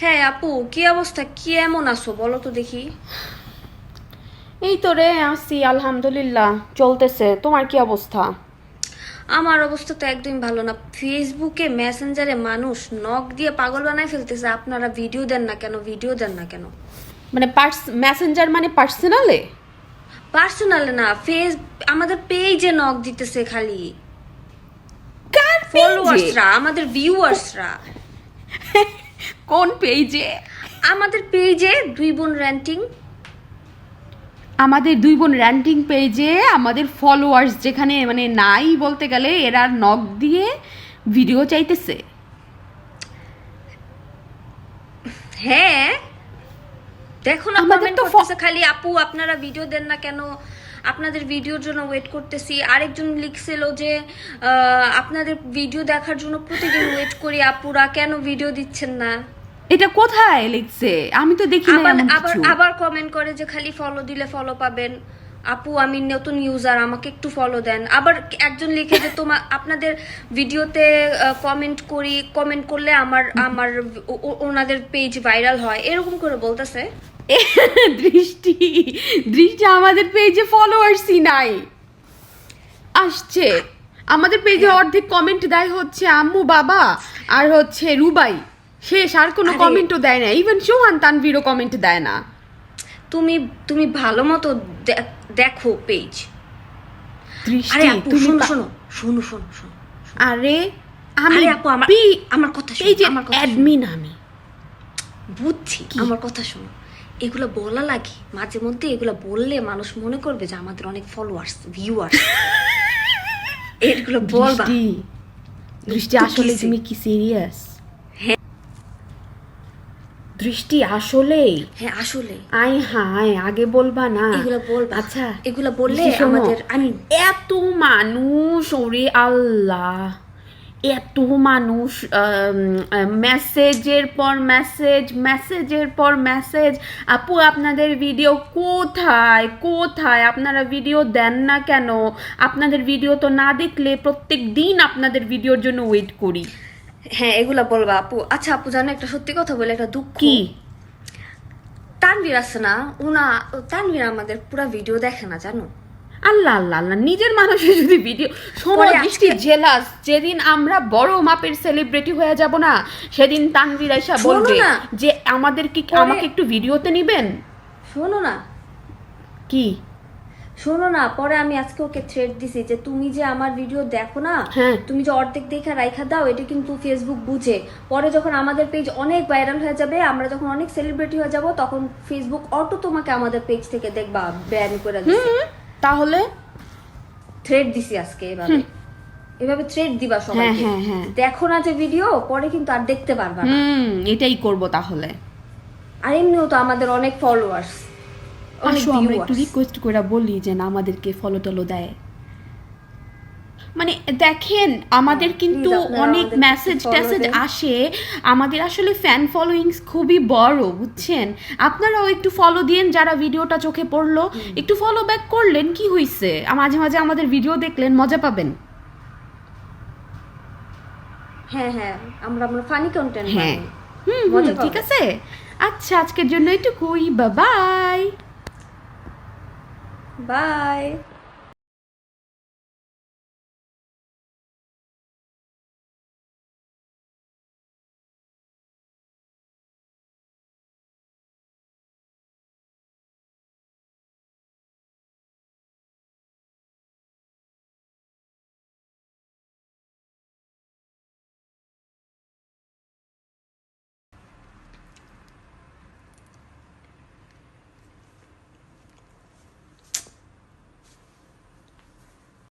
হ্যাঁ আপু, কি অবস্থা? কি এমন আছো বলো তো দেখি। এই তো রে আছি, আলহামদুলিল্লাহ চলতেছে। তোমার কি অবস্থা? আমার অবস্থা তো একদমই ভালো না। ফেসবুকে মেসেঞ্জারে মানুষ নক দিয়ে পাগল বানায় ফেলতেছে। আপনারা ভিডিও দেন না কেন, ভিডিও দেন না কেন? মানে মেসেঞ্জার মানে পার্সোনালে? পার্সোনালে না, আমাদের পেজে নক দিতেছে খালি। কার পেজে? ফলোয়ার্সরা, আমাদের ভিউয়ার্সরা। কোন পেজে? আমাদের পেজে দুই বোন র্যান্টিং। আমাদের দুই বোন র্যান্টিং পেজে আমাদের ফলোয়ার্স যেখানে মানে নাই বলতে গেলে, এরা নক দিয়ে ভিডিও চাইতেছে। হ্যাঁ, দেখো না, আমাদের কমেন্ট তো করতেছে খালি, আপু আপনারা ভিডিও দেন না কেন, আপনাদের ভিডিওর জন্য ওয়েট করতেছি। আরেকজন লিখছিল যে আপনাদের ভিডিও দেখার জন্য প্রতিদিন ওয়েট করি, আপুরা কেন ভিডিও দিচ্ছেন না। এটা কোথায় লিখছে? আমি তো দেখি না আবার এমন আবার কিছু। আবার কমেন্ট করে যে খালি ফলো দিলে ফলো পাবেন, আপু আমি নতুন ইউজার, আমাকে একটু ফলো দেন। আবার একজন লিখে যে আপনাদের ভিডিওতে কমেন্ট করলে আমার আমার ওনাদের পেজ ভাইরাল হয়, এরকম করে বলতেছে। দৃষ্টি দৃষ্টি আমাদের পেজে ফলোয়ার্সই নাই। আসছে আমাদের পেজে হ্যাঁ। অর্ধেক কমেন্ট দেয় হচ্ছে আম্মু বাবা আর হচ্ছে রুবাই। শেষ, আর কোনো আরে কমেন্টও দেয় না। ইভেন সোহান তানভীরও কমেন্ট দেয় না। তুমি তুমি ভালো মতো দেখো পেজ। আরে দৃষ্টি আপু তুমি শোনো শোনো শোনো শোনো শোনো। আরে আমি আরে আপু আমার আমার কথা শোনো, পেজের আমার কথা শোনো। অ্যাডমিন আমি। বুঝছি, কি? আমার কথা শোনো। এগুলো বলা লাগে মাঝে মধ্যে, এগুলো বললে মানুষ মনে করবে যে আমাদের অনেক ফলোয়ার্স ভিউয়ার্স। এগুলো বলবা। দৃষ্টি দৃষ্টি একটু আসলে কিসে। তুমি কি সিরিয়াস? হ্যাঁ। দৃষ্টি আসলেই? হ্যাঁ আসলে। আই হায়, আগে বলবা না। এগুলো বলবা। আচ্ছা এগুলো বললে দৃষ্টি শোনো, আমাদের আমি এত মানুষ, ওরে আল্লাহ, এত মানুষ, মেসেজের পর মেসেজ, মেসেজের পর মেসেজ। আপু আপনাদের ভিডিও কোথায় কোথায়? আপনারা ভিডিও দেন না কেন? আপনাদের ভিডিও তো না দেখলে প্রত্যেক দিন আপনাদের ভিডিওর জন্য ওয়েট করি। হ্যাঁ এগুলা বলবা আপু। আচ্ছা আপু জানো, একটা সত্যি কথা বলে, একটা দুঃখ। কি? তানভীর আছে না, তানভীর আমাদের পুরো ভিডিও দেখে না জানো। আল্লাহ আল্লাহ আল্লাহ, নিজের মানুষের যদি ভিডিও শোনো। পরে দৃষ্টি আজকে জেলাস, যেদিন আমরা বড় মাপের সেলিব্রিটি হয়ে যাব না, সেদিন তানভীর আয়শা শোনো বলবে না, যে আমাকে একটু ভিডিওতে নিবেন। শোনো না, কি? শোনো না, পরে আমি আজকে ওকে থ্রেড দিছি যে তুমি যে আমার ভিডিও দেখো না, হ্যাঁ। তুমি যে অর্ধেক দেখে রাইখা দাও, এটা কিন্তু ফেসবুক বুঝে। পরে যখন আমাদের পেজ অনেক ভাইরাল হয়ে যাবে, আমরা যখন অনেক সেলিব্রিটি হয়ে যাব, তখন ফেসবুক অটো তোমাকে আমাদের পেজ থেকে দেখবা ব্যান করে দিছে। তাহলে থ্রেড দিছি আজকে এভাবে। এভাবে থ্রেড দিবা সবাইকে। হ্যাঁ, হ্যাঁ। দেখো না যে ভিডিও, পরে কিন্তু আর দেখতে পারবা না। এটাই করব তাহলে। আর এমনিও তো আমাদের অনেক ফলোয়ার্স, অনেক আসো আমরা একটু ভিউয়ার্স। রিকোয়েস্ট করে বলি যে না, আমাদেরকে ফলো টলো দেয়। মানে দেখেন, আমাদের কিন্তু Please আপনারা অনেক আমাদেরকে মেসেজ follow ট্যাসেজ দেন। আসে। আমাদের আসলে ফ্যান ফলোয়িংস খুবই বড়, বুঝছেন? আপনারাও একটু ফলো দিয়েন। যারা ভিডিওটা চোখে পড়লো একটু ফলো ব্যাক করলেন, কি হইছে? মাঝে মাঝে আমাদের ভিডিও দেখলেন, মজা পাবেন। হ্যাঁ হ্যাঁ, আমরা আমরা ফানি কন্টেন্ট হ্যাঁ, বানাই, মজা ঠিক পাবে। আছে। আচ্ছা আজকের জন্য এটুকুই, বাই। বাই।